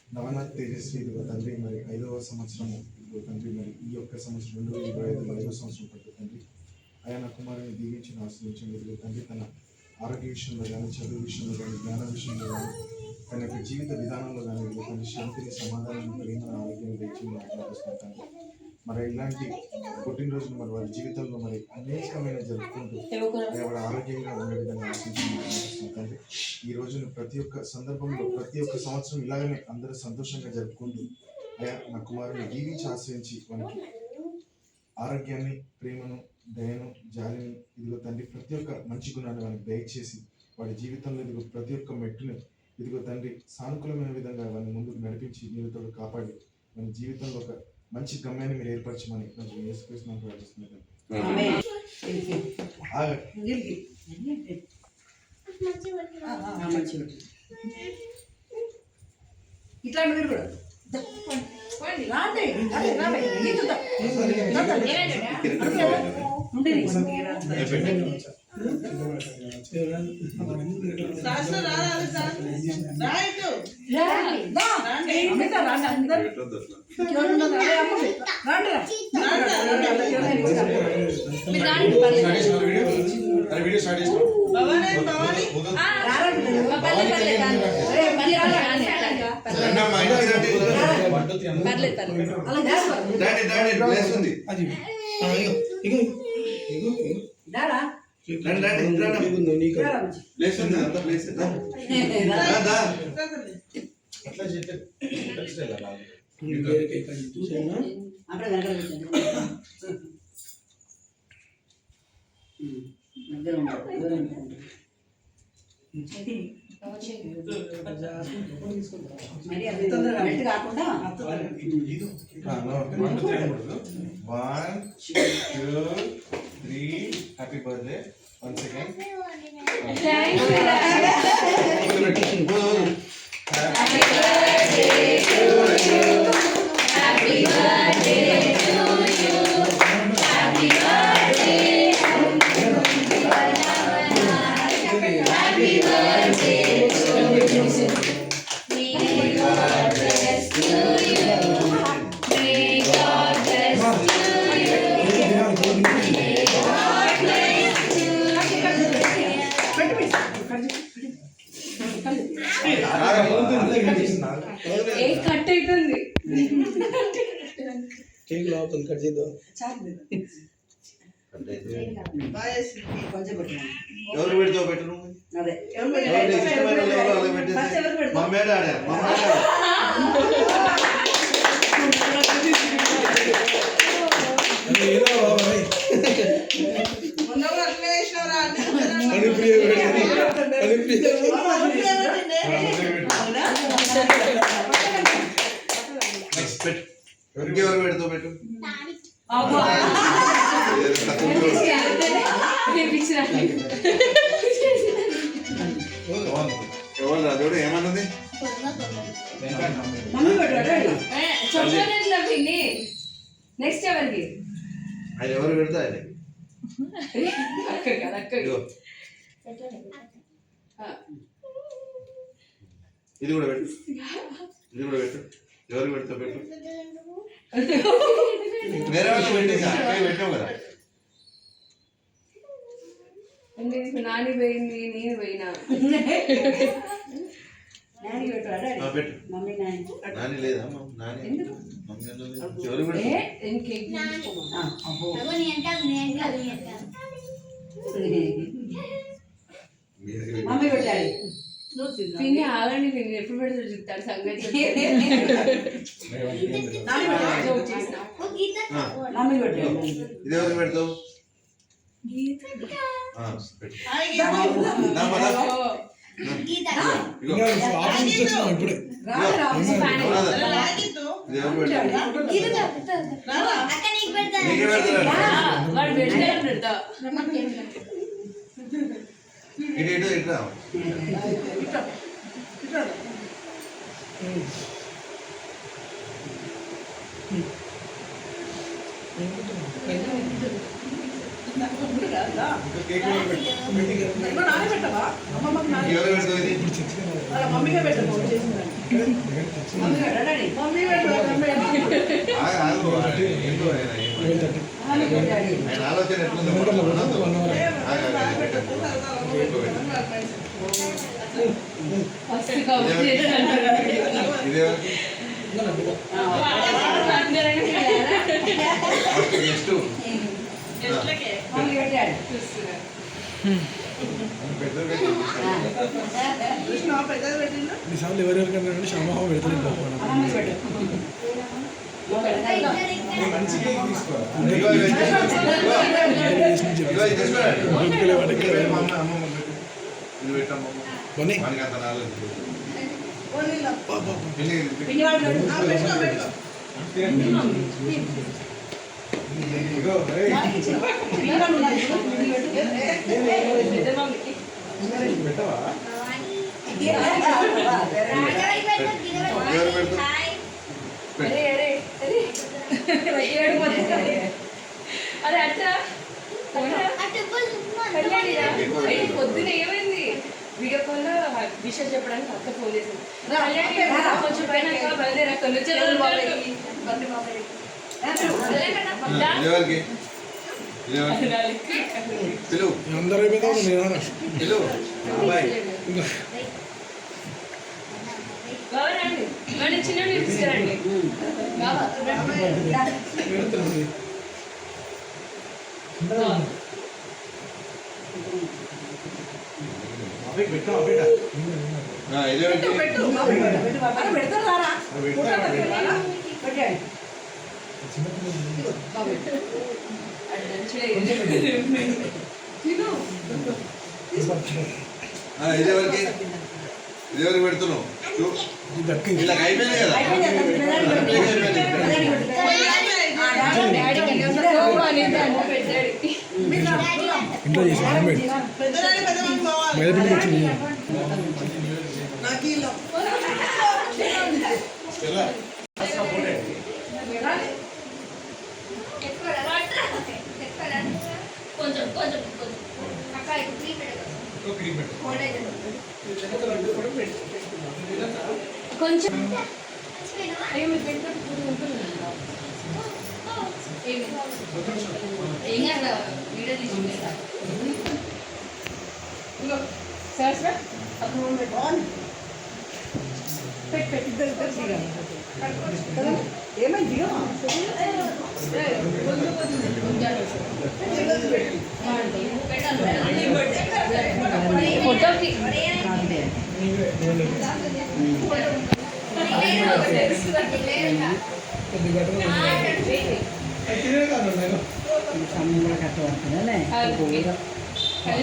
నవనాథ్ తేజస్వి తండ్రి మరి 5వ సంవత్సరము తండ్రి మరి ఈ యొక్క సంవత్సరం 2025 5వ సంవత్సరం పట్టు తండ్రి ఆయన కుమారుని దీవించిన ఆశ్రయించండి తండ్రి తన ఆరోగ్య విషయంలో కానీ చదువు విషయంలో కానీ జ్ఞాన విషయంలో కానీ తన యొక్క జీవిత విధానంలో కానీ తన శాంతిని సమాధానం ప్రేమను ఆరోగ్యాన్ని తెచ్చింది ఆజ్ఞాపిస్తాను మరి ఇలాంటి పుట్టినరోజును మరి వారి జీవితంలో మరి అనేకమైన జరుపుకుంటూ వాడు ఆరోగ్యంగా ఉండే విధంగా ఆశించాను తండ్రి ఈ రోజును ప్రతి ఒక్క సందర్భంలో ప్రతి ఒక్క సంవత్సరం ఇలాగనే అందరూ సంతోషంగా జరుపుకుంటూ అయా నా కుమారుని దీవించి ఆశ్రయించి వారికి ఆరోగ్యాన్ని ప్రేమను దయను జాలిని ఇదిగో తండ్రి ప్రతి ఒక్క మంచి గుణాన్ని వారికి దయచేసి వాడి జీవితంలో ఇదిగో ప్రతి ఒక్క మెట్టును ఇదిగో తండ్రి సానుకూలమైన విధంగా వారిని ముందుకు నడిపించి మీరుతో కాపాడి మన జీవితంలో ఒక మంచి గమ్యాన్ని మీరు ఏర్పరచమని కొంచెం యేసుక్రీస్తునామములో ప్రార్థిస్తున్నాను. ఇట్లా మీరు కూడా కాకుండా 1 2 3 happy birthday once again cake లావుతుంది కట్ చేద్దాం ఎవరు పెడతావు పెట్టు మమ్మేడ ఎవరు పెడతావు పెట్టు ఎవరు రాదు ఏమన్నది నెక్స్ట్ ఎవరికి ఆయన ఎవరు పెడతా ఆయన ఇది కూడా పెట్టు ఇది కూడా పెట్టు ఎవరు పెడతా పెట్టు వేరే వాళ్ళు పెట్టేసా పెట్టావు కదా నాని పోయింది నేను పోయినా పెట్టు నాని లేదా నాని ఎవరు మమ్మీ పెట్టాలి పిన్ని ఆగండి పిన్ని ఎప్పుడు పెడితే చూస్తాడు సంగతి ఇది ఎవరు పెడతావు ఇటు ఇట్లా ఇంకా కేక్ కూడా పెట్టు. నానే పెట్టవా అమ్మమ్మకి నానే ఎవరు పెడుతుంది? అలా మమ్మీగా పెట్టవు చేసిందని మమ్మీ పెట్టాలి మమ్మీ పెట్టవా ఆగు, ఆగు. ఏంటో ఆయన, ఏంటో. ఆయన ఆలోచన ఎట్లుందో మనం అన్నదో. ఆగు, ఆగు, పెట్టు. కేక్ పెట్టు. ఫస్ట్ కవర్ చేసి ఇదేవరికి? First guest. మమ్మీ పెట్టాడు పెద్దది పెట్టు. కృష్ణ పెద్దది పెట్టిందా నిజాలు ఎవరెవరికన్నా శ్యామహావ పెడతారు మమ్మీ పెట్టు నువ్వు మంచి కేక్ తీసుకో. ఇగో, ఇగో, ఇగో, ఇది తీసుకో. ఇగో, అమ్మ, అమ్మమ్మ పెట్టు. ఇది పెట్టమ్మమ్మ. కొని వానికి అంత నాలెడ్జ్ లేదు. ఓన్లీలా పిన్ని, పిన్ని వాళ్ళు పెట్టుకో పెట్టుకో ఇగో, ఏయ్. పెద్ద మమ్మీకి పెట్టవా? ఎవరు పెడతారు? అరే అరే అరే అరే అచ్చా కళ్యాణి పొద్దున ఏమైంది వీడియో కాల్ లో విషయం చెప్పడానికి అక్క ఫోన్ చేసింది కళ్యాణి కొంచెం పైన బయలుదేరి అక్కడ నుంచి ఇదేవరికి? ఇదేవరికి? పిలువు, అందరూ అయిపోతావు నేను పిలువు. అబ్బాయి. బావరండి వాడి చిన్న తీసుకురండి అబ్బాయికి పెట్టావా బిడ్డ? ఇదేవరికి? పెట్టు అరే పెడతారు రారా పెట్టండి తిను ఇదేవరికి? ఇదేవరికి పెడుతున్నావు? ఇలా అయిపోయింది కదా? ఇంట్లో చేసి హోమ్మేడ్ పెద్దదాన్ని పెద్దదాన్ని పోవాలి మైదాపిండి వచ్చింది నాకు ఇల్లు ఎలా? కొంచెం కొంచెం కొంచెం అక్క ఇప్పుడు క్రీమ్ ఇంకో క్రీమ్ పెట్టు. కొంచెం అయ్యో మీరు పెట్టినప్పుడు ఉంటుంది ఏం కాదు వీడియో తీసుకుంటా ఇగో సరస్వా అప్పుడు ఆన్ పెట్టు పెట్టు ఇద్దరు ఇద్దరు దిగాలి ఏమైంది ఫోటోకి కొద్దిగా కట్టబడుతుందా